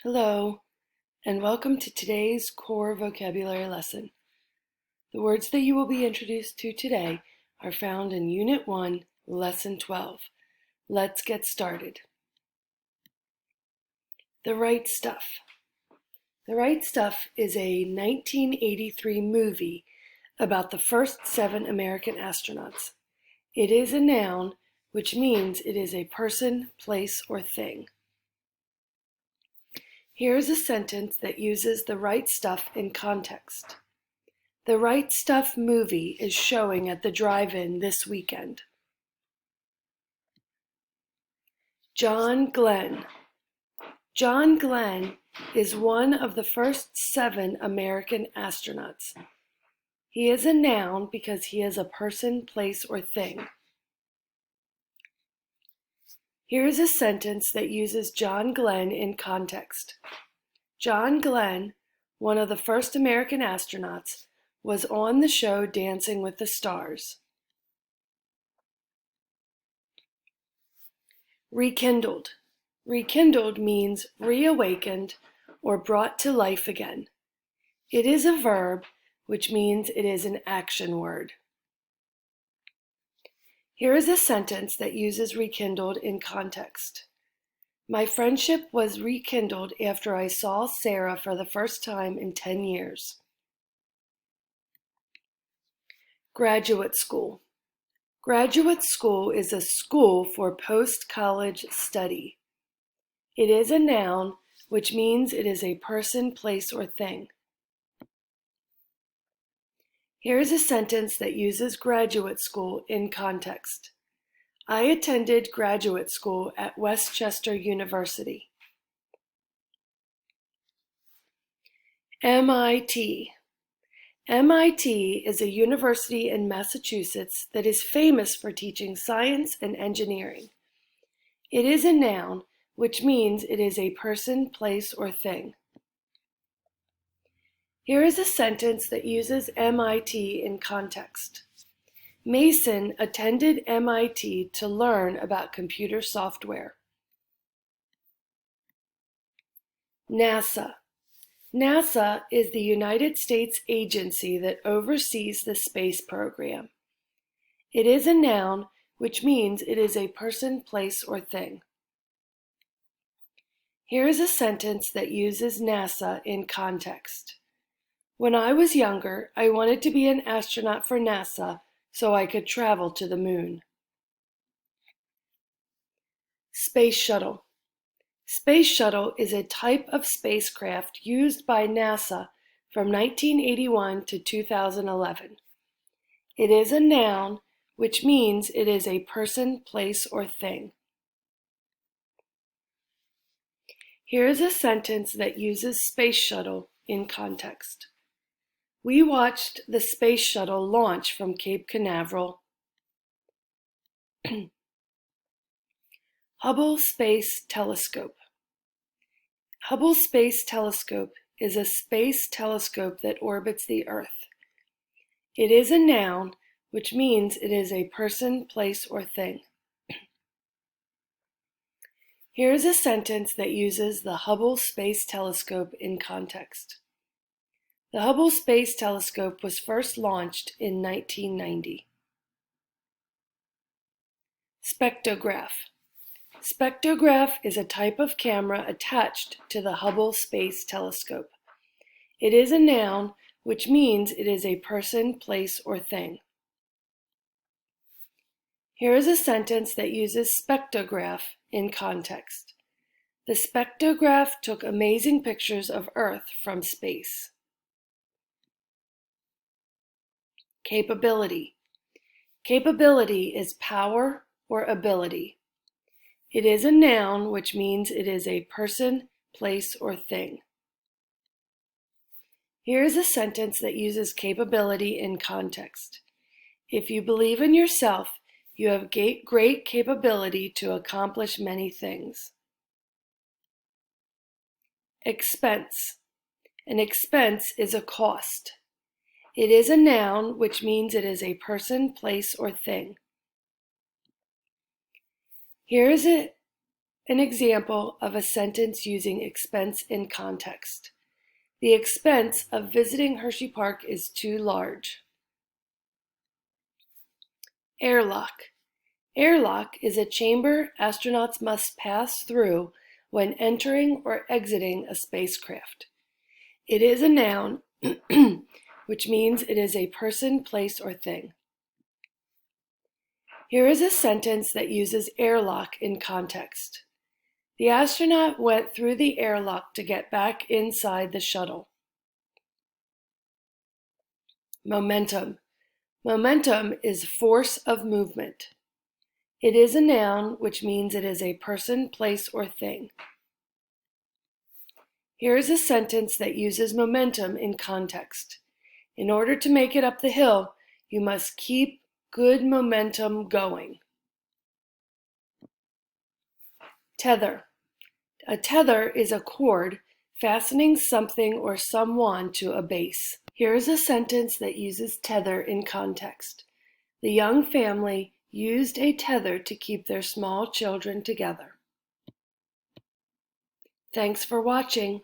Hello, and welcome to today's core vocabulary lesson. The words that you will be introduced to today are found in Unit 1, Lesson 12. Let's get started. The Right Stuff. The Right Stuff is a 1983 movie about the first 7 American astronauts. It is a noun, which means it is a person, place, or thing. Here is a sentence that uses the right stuff in context. The Right Stuff movie is showing at the drive-in this weekend. John Glenn. John Glenn is one of the first 7 American astronauts. He is a noun because he is a person, place, or thing. Here is a sentence that uses John Glenn in context. John Glenn, one of the first American astronauts, was on the show Dancing with the Stars. Rekindled. Rekindled means reawakened or brought to life again. It is a verb, which means it is an action word. Here is a sentence that uses rekindled in context. My friendship was rekindled after I saw Sarah for the first time in 10 years. Graduate school. Graduate school is a school for post-college study. It is a noun, which means it is a person, place, or thing. Here is a sentence that uses graduate school in context. I attended graduate school at Westchester University. MIT. MIT is a university in Massachusetts that is famous for teaching science and engineering. It is a noun, which means it is a person, place, or thing. Here is a sentence that uses MIT in context. Mason attended MIT to learn about computer software. NASA. NASA is the United States agency that oversees the space program. It is a noun, which means it is a person, place, or thing. Here is a sentence that uses NASA in context. When I was younger, I wanted to be an astronaut for NASA so I could travel to the moon. Space Shuttle. Space Shuttle is a type of spacecraft used by NASA from 1981 to 2011. It is a noun, which means it is a person, place, or thing. Here is a sentence that uses Space Shuttle in context. We watched the Space Shuttle launch from Cape Canaveral. Hubble Space Telescope. Hubble Space Telescope is a space telescope that orbits the Earth. It is a noun, which means it is a person, place, or thing. Here is a sentence that uses the Hubble Space Telescope in context. The Hubble Space Telescope was first launched in 1990. Spectograph. Spectograph is a type of camera attached to the Hubble Space Telescope. It is a noun, which means it is a person, place, or thing. Here is a sentence that uses spectrograph in context. The spectrograph took amazing pictures of Earth from space. Capability. Capability is power or ability. It is a noun, which means it is a person, place, or thing. Here is a sentence that uses capability in context. If you believe in yourself, you have great capability to accomplish many things. Expense. An expense is a cost. It is a noun, which means it is a person, place, or thing. Here is a An example of a sentence using expense in context. The expense of visiting Hershey Park is too large. Airlock. Airlock is a chamber astronauts must pass through when entering or exiting a spacecraft. It is a noun, which means it is a person, place, or thing. Here is a sentence that uses airlock in context. The astronaut went through the airlock to get back inside the shuttle. Momentum. Momentum is force of movement. It is a noun, which means it is a person, place, or thing. Here is a sentence that uses momentum in context. In order to make it up the hill, you must keep good momentum going. Tether. A tether is a cord fastening something or someone to a base. Here is a sentence that uses tether in context. The young family used a tether to keep their small children together. Thanks for watching.